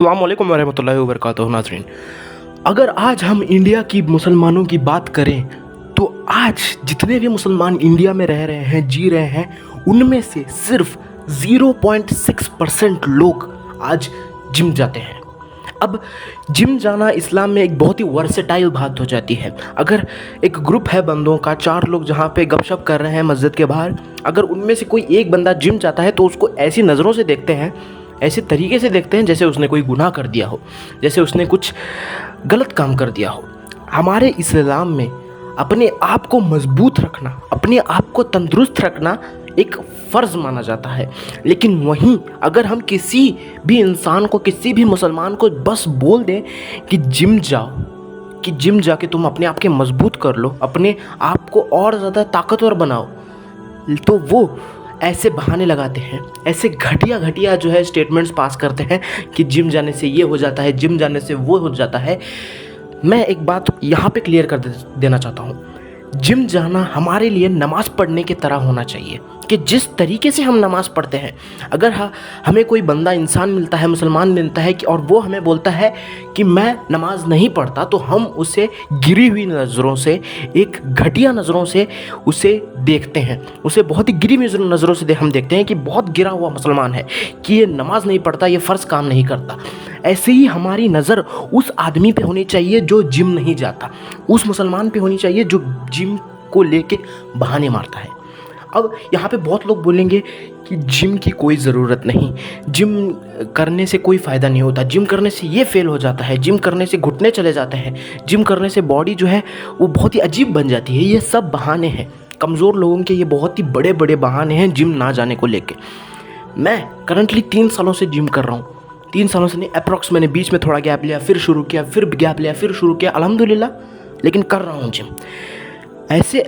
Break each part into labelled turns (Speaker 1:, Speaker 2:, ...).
Speaker 1: अस्सलामुअलैकुम वरहमतुल्लाहि वबरकातुहू नाज़रीन। अगर आज हम इंडिया की मुसलमानों की बात करें तो आज जितने भी मुसलमान इंडिया में रह रहे हैं, जी रहे हैं, उनमें से सिर्फ 0.6% लोग आज जिम जाते हैं। अब जिम जाना इस्लाम में एक बहुत ही वर्सेटाइल बात हो जाती है। अगर एक ग्रुप है बंदों का, 4 लोग जहाँ पे गपशप कर रहे हैं मस्जिद के बाहर, अगर उनमें से कोई एक बंदा जिम जाता है तो उसको ऐसी नज़रों से देखते हैं, ऐसे तरीके से देखते हैं जैसे उसने कोई गुनाह कर दिया हो, जैसे उसने कुछ गलत काम कर दिया हो। हमारे इस्लाम में अपने आप को मजबूत रखना, अपने आप को तंदुरुस्त रखना एक फ़र्ज़ माना जाता है। लेकिन वहीं अगर हम किसी भी इंसान को, किसी भी मुसलमान को बस बोल दें कि जिम जाओ, कि जिम जाके तुम अपने आप के मजबूत कर लो, अपने आप को और ज़्यादा ताकतवर बनाओ, तो वो ऐसे बहाने लगाते हैं, ऐसे घटिया घटिया जो है स्टेटमेंट्स पास करते हैं कि जिम जाने से ये हो जाता है, जिम जाने से वो हो जाता है। मैं एक बात यहाँ पे क्लियर कर देना चाहता हूँ। जिम जाना हमारे लिए नमाज़ पढ़ने की तरह होना चाहिए कि जिस तरीके से हम नमाज़ पढ़ते हैं, अगर हमें कोई बंदा, इंसान मिलता है, मुसलमान मिलता है कि और वो हमें बोलता है कि मैं नमाज़ नहीं पढ़ता, तो हम उसे गिरी हुई नज़रों से, एक घटिया नज़रों से उसे देखते हैं, उसे बहुत ही गिरी हुई नज़रों से हम देखते हैं कि बहुत गिरा हुआ मुसलमान है, कि ये नमाज़ नहीं पढ़ता, ये फ़र्ज़ काम नहीं करता। ऐसे ही हमारी नज़र उस आदमी पे होनी चाहिए जो जिम नहीं जाता, उस मुसलमान पे होनी चाहिए जो जिम को लेके बहाने मारता है। अब यहाँ पे बहुत लोग बोलेंगे कि जिम की कोई ज़रूरत नहीं, जिम करने से कोई फ़ायदा नहीं होता, जिम करने से ये फेल हो जाता है, जिम करने से घुटने चले जाते हैं, जिम करने से बॉडी जो है वो बहुत ही अजीब बन जाती है। ये सब बहाने हैं, कमज़ोर लोगों के ये बहुत ही बड़े बड़े बहाने हैं जिम ना जाने को लेके। मैं करंटली 3 सालों से जिम कर रहा हूँ। 3 सालों से नहीं, अप्रॉक्स मैंने बीच में थोड़ा गैप लिया, फिर शुरू किया, फिर गैप लिया, फिर शुरू किया, अल्हम्दुलिल्लाह, लेकिन कर रहा हूँ जिम। ऐसे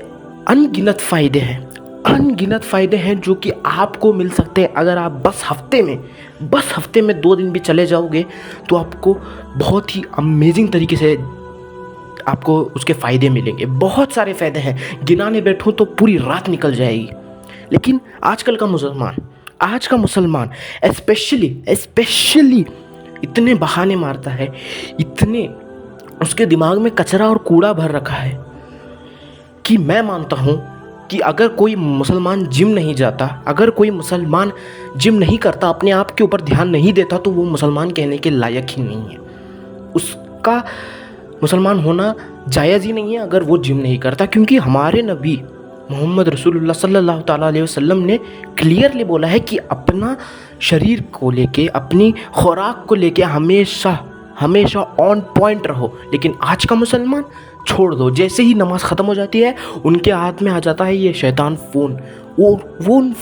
Speaker 1: अनगिनत फ़ायदे हैं जो कि आपको मिल सकते हैं अगर आप बस हफ्ते में 2 दिन भी चले जाओगे तो आपको बहुत ही अमेजिंग तरीके से आपको उसके फ़ायदे मिलेंगे। बहुत सारे फ़ायदे हैं, गिनाने बैठूं तो पूरी रात निकल जाएगी। लेकिन आज का मुसलमान स्पेशली इतने बहाने मारता है, इतने उसके दिमाग में कचरा और कूड़ा भर रखा है कि मैं मानता हूँ कि अगर कोई मुसलमान जिम नहीं जाता, अगर कोई मुसलमान जिम नहीं करता, अपने आप के ऊपर ध्यान नहीं देता, तो वो मुसलमान कहने के लायक ही नहीं है। उसका मुसलमान होना जायज़ ही नहीं है अगर वो जिम नहीं करता, क्योंकि हमारे नबी मोहम्मद रसूलुल्लाह सल्लल्लाहु ताला अलैहि वसल्लम ने क्लियरली बोला है कि अपना शरीर को लेके, अपनी खुराक को लेके हमेशा ऑन पॉइंट रहो। लेकिन आज का मुसलमान छोड़ दो, जैसे ही नमाज ख़त्म हो जाती है उनके हाथ में आ जाता है ये शैतान फ़ोन। वो उन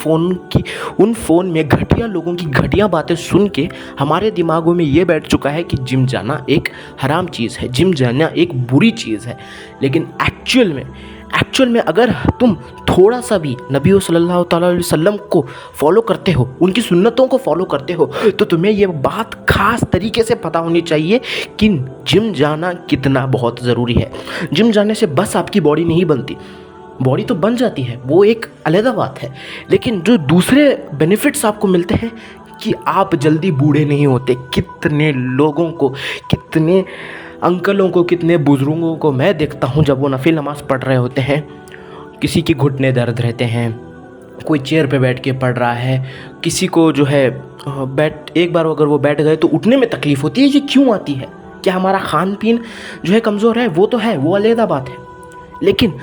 Speaker 1: फ़ोन में घटिया लोगों की घटिया बातें सुन के हमारे दिमागों में ये बैठ चुका है कि जिम जाना एक हराम चीज़ है, जिम जाना एक बुरी चीज़ है। लेकिन एक्चुअल में अगर तुम थोड़ा सा भी नबी सल्लल्लाहु ताला अलैहि वसल्लम को फॉलो करते हो, उनकी सुन्नतों को फॉलो करते हो, तो तुम्हें ये बात ख़ास तरीके से पता होनी चाहिए कि जिम जाना कितना बहुत ज़रूरी है। जिम जाने से बस आपकी बॉडी नहीं बनती, बॉडी तो बन जाती है, वो एक अलग बात है, लेकिन जो दूसरे बेनिफिट्स आपको मिलते हैं कि आप जल्दी बूढ़े नहीं होते। कितने लोगों को, कितने अंकलों को, कितने बुज़ुर्गों को मैं देखता हूँ जब वो नफिल नमाज़ पढ़ रहे होते हैं, किसी के घुटने दर्द रहते हैं, कोई चेयर पे बैठ के पढ़ रहा है, किसी को जो है एक बार अगर वो बैठ गए तो उठने में तकलीफ़ होती है। ये क्यों आती है? क्या हमारा खान पीन जो है कमज़ोर है? वो तो है, वो अलग बात है। लेकिन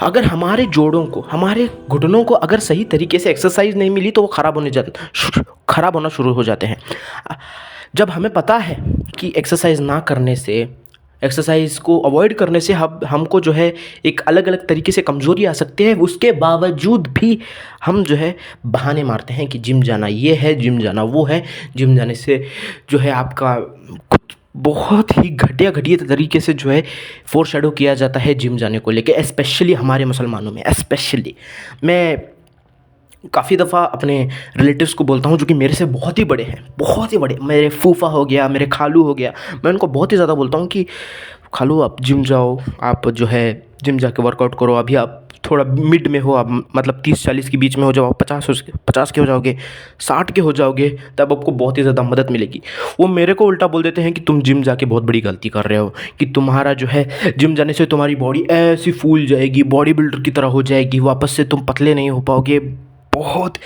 Speaker 1: अगर हमारे जोड़ों को, हमारे घुटनों को अगर सही तरीके से एक्सरसाइज नहीं मिली तो वो ख़राब होना शुरू हो जाते हैं। जब हमें पता है कि एक्सरसाइज ना करने से, एक्सरसाइज को अवॉइड करने से हमको जो है एक अलग अलग तरीके से कमज़ोरी आ सकती है, उसके बावजूद भी हम जो है बहाने मारते हैं कि जिम जाना ये है, जिम जाना वो है, जिम जाने से जो है आपका कुछ बहुत ही घटिया तरीके से जो है फोर शैडो किया जाता है जिम जाने को लेके, स्पेशली हमारे मुसलमानों में। स्पेशली मैं काफ़ी दफ़ा अपने रिलेटिव्स को बोलता हूँ जो कि मेरे से बहुत ही बड़े, मेरे फूफा हो गया, मेरे खालू हो गया, मैं उनको बहुत ही ज़्यादा बोलता हूँ कि खालू आप जिम जाओ, आप जो है जिम जाके वर्कआउट करो, अभी आप थोड़ा मिड में हो आप, मतलब 30-40 के बीच में हो जाओ, 50 के हो जाओगे, 60 के हो जाओगे, तब आपको बहुत ही ज़्यादा मदद मिलेगी। वो मेरे को उल्टा बोल देते हैं कि तुम जिम जाके बहुत बड़ी गलती कर रहे हो, कि तुम्हारा जो है जिम जाने से तुम्हारी बॉडी ऐसी फूल जाएगी, बॉडी बिल्डर की तरह हो जाएगी, वापस से तुम पतले नहीं हो पाओगे। बहुत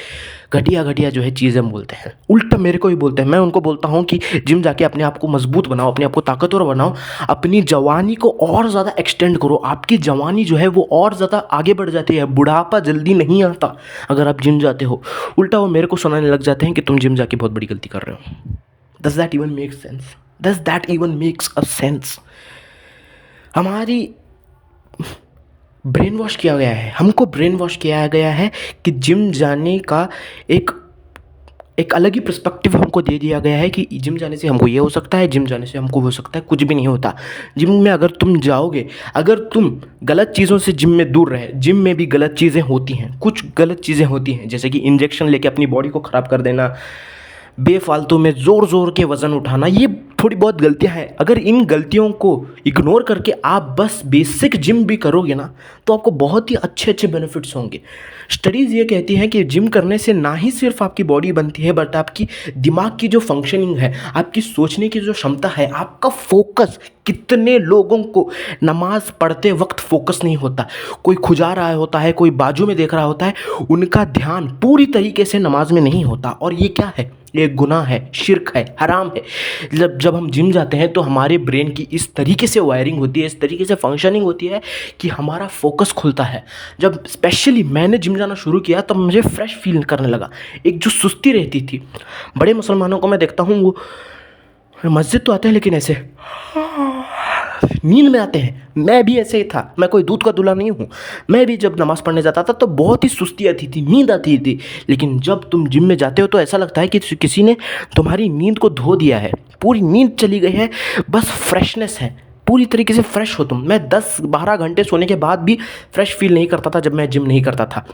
Speaker 1: घटिया घटिया जो है चीज़ें बोलते हैं, उल्टा मेरे को ही बोलते हैं। मैं उनको बोलता हूँ कि जिम जाके अपने आप को मजबूत बनाओ, अपने आप को ताकतवर बनाओ, अपनी जवानी को और ज़्यादा एक्सटेंड करो। आपकी जवानी जो है वो और ज़्यादा आगे बढ़ जाती है, बुढ़ापा जल्दी नहीं आता अगर आप जिम जाते हो। उल्टा वो मेरे को सुनाने लग जाते हैं कि तुम जिम जाके बहुत बड़ी गलती कर रहे हो। Does that even make sense? Does that even makes a sense? हमारी ब्रेन वॉश किया गया है, हमको ब्रेन वॉश किया गया है कि जिम जाने का एक एक अलग ही पर्सपेक्टिव हमको दे दिया गया है कि जिम जाने से हमको ये हो सकता है, जिम जाने से हमको हो सकता है। कुछ भी नहीं होता। जिम में अगर तुम जाओगे, अगर तुम गलत चीज़ों से जिम में दूर रहे, जिम में भी गलत चीज़ें होती हैं, कुछ गलत चीज़ें होती हैं, जैसे कि इंजेक्शन लेके अपनी बॉडी को ख़राब कर देना, बेफालतू में ज़ोर ज़ोर के वज़न उठाना, ये थोड़ी बहुत गलतियां हैं। अगर इन गलतियों को इग्नोर करके आप बस बेसिक जिम भी करोगे ना, तो आपको बहुत ही अच्छे अच्छे बेनिफिट्स होंगे। स्टडीज़ ये कहती हैं कि जिम करने से ना ही सिर्फ आपकी बॉडी बनती है, बट आपकी दिमाग की जो फंक्शनिंग है, आपकी सोचने की जो क्षमता है, आपका फोकस। कितने लोगों को नमाज पढ़ते वक्त फोकस नहीं होता, कोई खुजा रहा होता है, कोई बाजू में देख रहा होता है, उनका ध्यान पूरी तरीके से नमाज में नहीं होता। और ये क्या है? ये गुनाह है, शिर्क है, हराम है। जब हम जिम जाते हैं तो हमारे ब्रेन की इस तरीके से वायरिंग होती है, इस तरीके से फंक्शनिंग होती है कि हमारा फोकस खुलता है। जब स्पेशली मैंने जिम जाना शुरू किया तब मुझे फ्रेश फील करने लगा। एक जो सुस्ती रहती थी, बड़े मुसलमानों को मैं देखता हूँ, वो मस्जिद तो आते हैं लेकिन ऐसे नींद में आते हैं। मैं भी ऐसे ही था, मैं कोई दूध का दूल्हा नहीं हूँ। मैं भी जब नमाज़ पढ़ने जाता था तो बहुत ही सुस्ती आती थी, नींद आती थी। लेकिन जब तुम जिम में जाते हो तो ऐसा लगता है कि किसी ने तुम्हारी नींद को धो दिया है, पूरी नींद चली गई है, बस फ्रेशनेस है, पूरी तरीके से फ्रेश हो तुम। मैं 10-12 घंटे सोने के बाद भी फ्रेश फील नहीं करता था जब मैं जिम नहीं करता था।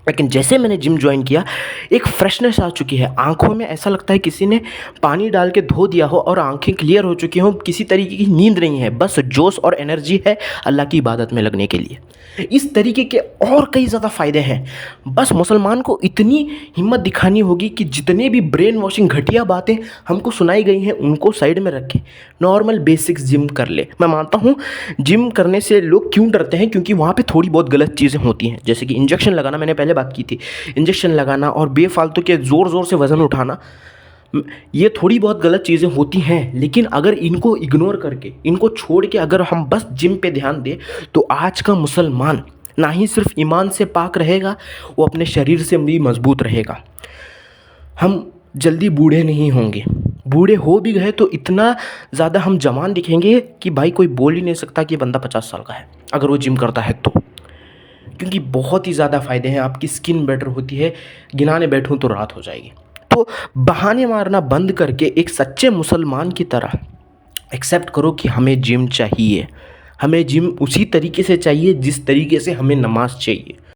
Speaker 1: लेकिन जैसे मैंने जिम ज्वाइन किया, एक फ्रेशनेस आ चुकी है आंखों में, ऐसा लगता है किसी ने पानी डाल के धो दिया हो और आंखें क्लियर हो चुकी हों। किसी तरीके की नींद नहीं है, बस जोश और एनर्जी है अल्लाह की इबादत में लगने के लिए। इस तरीके के और कई ज़्यादा फ़ायदे हैं। बस मुसलमान को इतनी हिम्मत दिखानी होगी कि जितने भी ब्रेन वॉशिंग घटिया बातें हमको सुनाई गई हैं उनको साइड में रखें, नॉर्मल बेसिक्स जिम कर ले। मैं मानता हूँ जिम करने से लोग क्यों डरते हैं, क्योंकि वहाँ पे थोड़ी बहुत गलत चीज़ें होती हैं, जैसे कि इंजेक्शन लगाना, मैंने पहले बात की थी, इंजेक्शन लगाना और बेफालतू के ज़ोर ज़ोर से वज़न उठाना, ये थोड़ी बहुत गलत चीज़ें होती हैं। लेकिन अगर इनको इग्नोर करके, इनको छोड़ के अगर हम बस जिम पे ध्यान दें तो आज का मुसलमान ना ही सिर्फ ईमान से पाक रहेगा, वो अपने शरीर से भी मजबूत रहेगा। हम जल्दी बूढ़े नहीं होंगे, बूढ़े हो भी गए तो इतना ज़्यादा हम जवान दिखेंगे कि भाई कोई बोल ही नहीं सकता कि बंदा 50 साल का है अगर वो जिम करता है तो। क्योंकि बहुत ही ज़्यादा फ़ायदे हैं, आपकी स्किन बेटर होती है, गिनाने बैठूं तो रात हो जाएगी। तो बहाने मारना बंद करके एक सच्चे मुसलमान की तरह एक्सेप्ट करो कि हमें जिम चाहिए, हमें जिम उसी तरीके से चाहिए जिस तरीके से हमें नमाज चाहिए।